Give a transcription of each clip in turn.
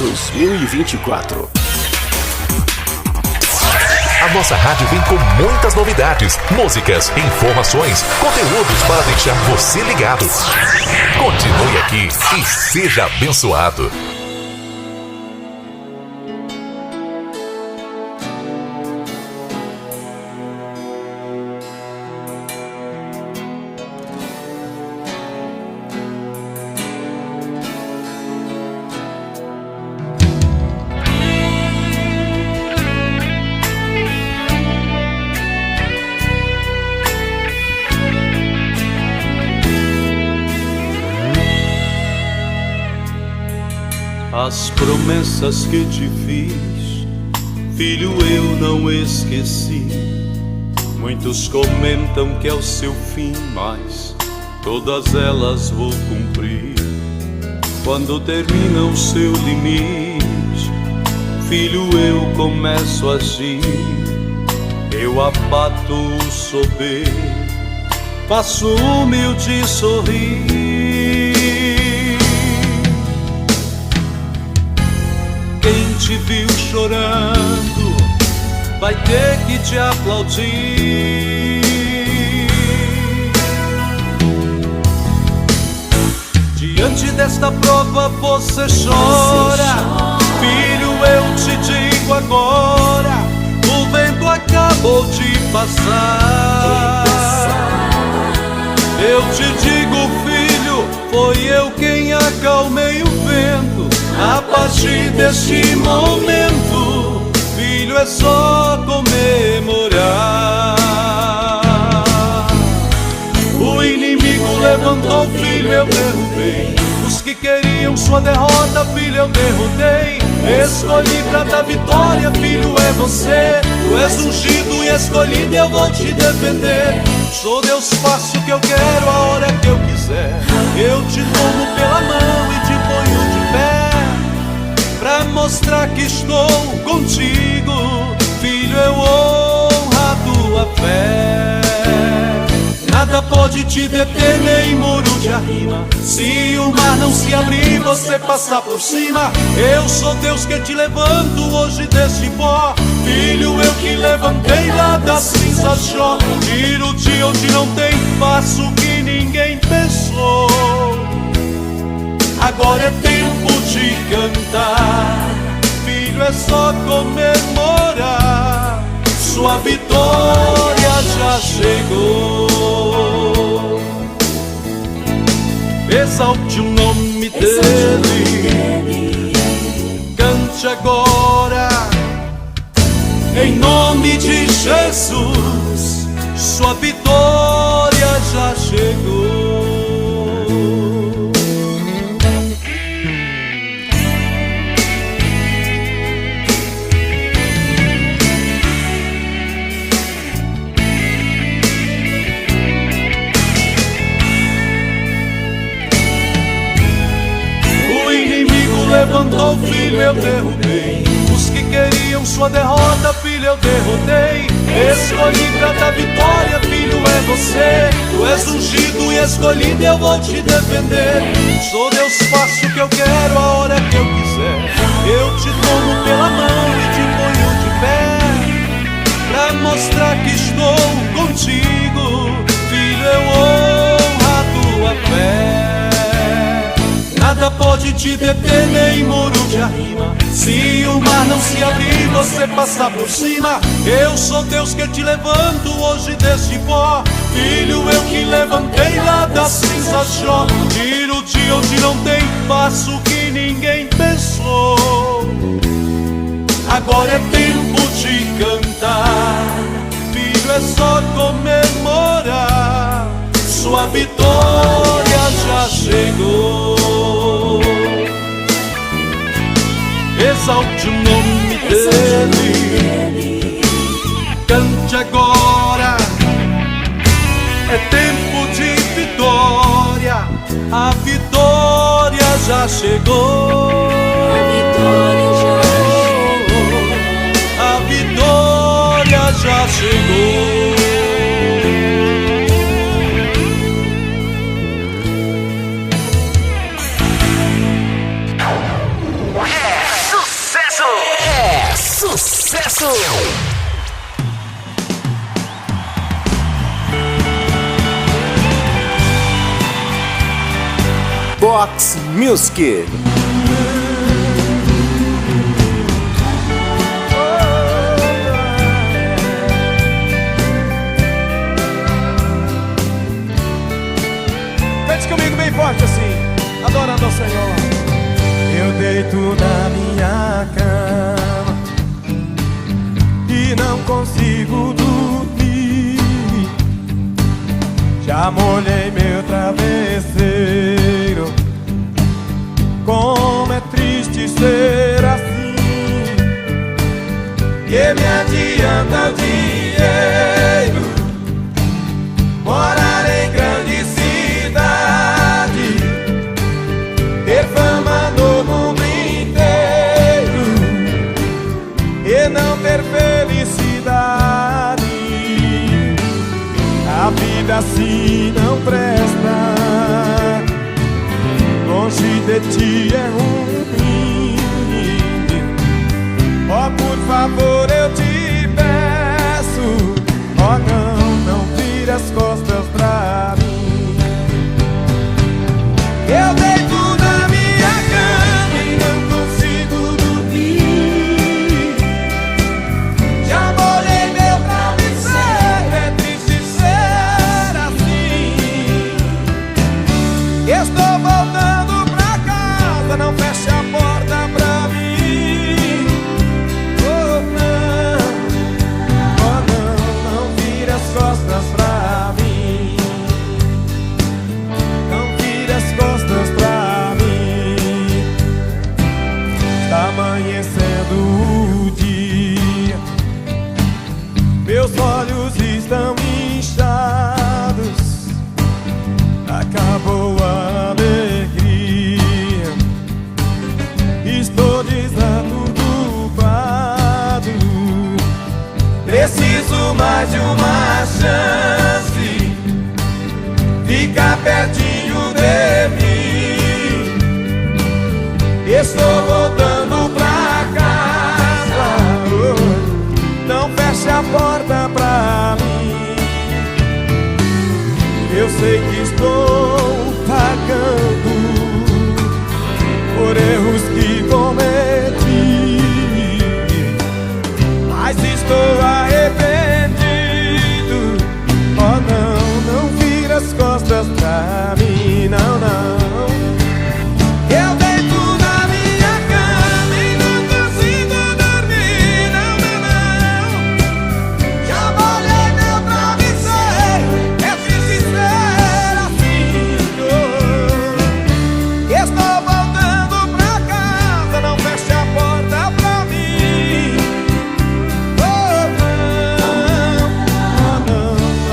2024. A nossa rádio vem com muitas novidades, músicas, informações, conteúdos para deixar você ligado. Continue aqui e seja abençoado. As promessas que te fiz, filho, eu não esqueci. Muitos comentam que é o seu fim, mas todas elas vou cumprir. Quando termina o seu limite, filho, eu começo a agir. Eu abato o soberbo, faço humilde sorrir. Quem te viu chorando vai ter que te aplaudir. Diante desta prova você chora. Filho, eu te digo agora, o vento acabou de passar. Eu te digo, filho, foi eu quem acalmei o vento. A partir deste momento, filho, é só comemorar. O inimigo levantou, filho, eu derrubei. Os que queriam sua derrota, filho, eu derrotei. Escolhi pra dar vitória, filho, é você. Tu és ungido e escolhido, eu vou te defender. Sou Deus, faço o que eu quero, a hora que eu quiser. Eu te tomo pela mão e te ponho de pé, pra mostrar que estou contigo. Filho, eu honro a tua fé. Nada pode te deter, nem muro de arrima. Se o mar não se abrir, você passar por cima. Eu sou Deus que te levanto hoje deste pó. Filho, eu que levantei lá das cinzas de Jó. Tiro de onde não tem, faço o que ninguém pensou. Agora é tempo de cantar, filho, é só comemorar. Sua vitória já chegou. Exalte o nome dele, cante agora, em nome de Jesus. Sua vitória já chegou. Levantou, filho, eu derrubei. Os que queriam sua derrota, filho, eu derrotei. Escolhi pra dar vitória, filho, é você. Tu és ungido e escolhido, eu vou te defender. Sou Deus, faço o que eu quero, a hora que eu quiser. Eu te tomo pela mão e te ponho de pé, pra mostrar que estou contigo. Filho, eu honro a tua fé. Nada pode te deter, nem muro de arrima. Se o mar não se abrir, você passar por cima. Eu sou Deus que te levanto hoje deste pó. Filho, eu que levantei lá das cinzas de Jó. Tiro de onde não tem, faço o que ninguém pensou. Agora é tempo de cantar, filho, é só comemorar. Sua vitória já chegou. Exalte o nome dele, cante agora, é tempo de vitória. A vitória já chegou. A vitória já chegou. sucesso! Box Music. Cante comigo bem forte assim, adorando ao Senhor. Eu deito na minha cama e não consigo dormir. Já molhei meu travesseiro. Como é triste ser assim. Que me adianta o dinheiro, morar em grande cidade, ter fama no mundo inteiro e não ter felicidade. A vida assim não presta, longe de ti é ruim. Ó, por favor eu te peço, ó, não vire as costas pra mim. Eu deito na minha cama e não consigo dormir. Já molhei meu travesseiro, é triste ser assim. Estou voltando pra casa, não feche a porta pra mim. Oh não vire as costas pra mim. Não vire as costas pra mim. Está amanhecendo o dia, meus olhos estão inchados. Acabou a alegria, estou desaturado. Preciso mais de uma chance, fica pertinho de mim. Estou voltando pra casa, não feche a porta pra mim. Eu sei que estou pagando por erros que cometi, mas estou arrependido. Oh não vira as costas pra mim, não. Eu deito na minha cama e não consigo dormir, não. Já molhei meu travesseiro, é triste ser assim. Estou voltando pra casa, não feche a porta pra mim.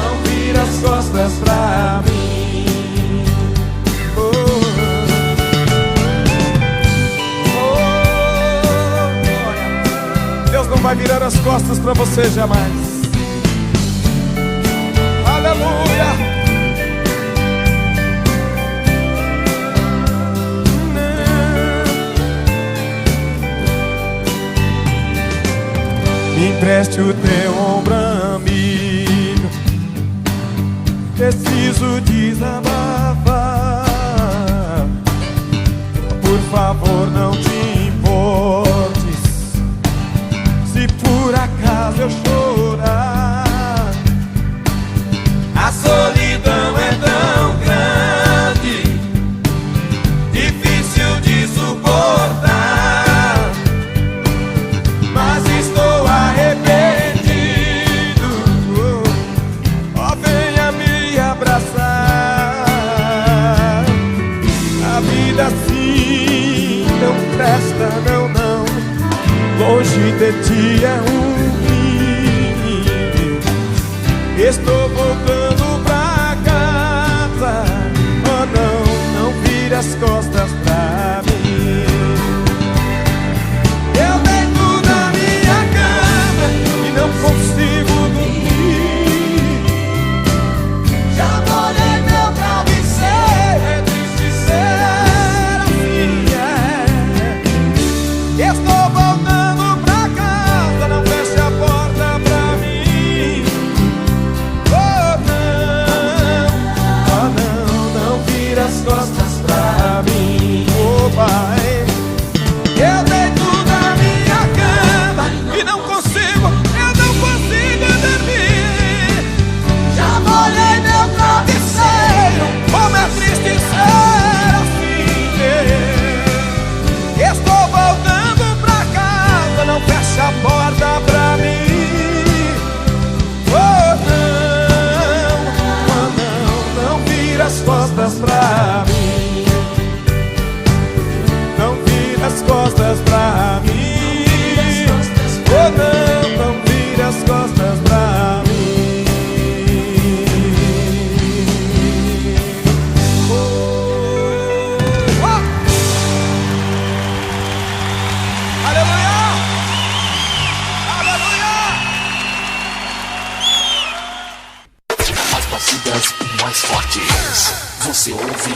Não vira as costas pra mim. Deus não vai virar as costas pra você jamais. Aleluia. Me empreste o teu ombro, amigo, preciso desabafar. Por favor, não te importes se por acaso eu chorar. A solidão é tão grande, difícil de suportar, mas estou arrependido. Oh, venha me abraçar. A vida assim não presta, não. Longe de ti é ruim. Estou voltando pra casa. Oh não vire as costas pra mim. Eu deito na minha cama e não consigo dormir. Já molhei meu travesseiro, é triste ser assim. Estou voltando pra casa, não feche a mais fortes. Você ouve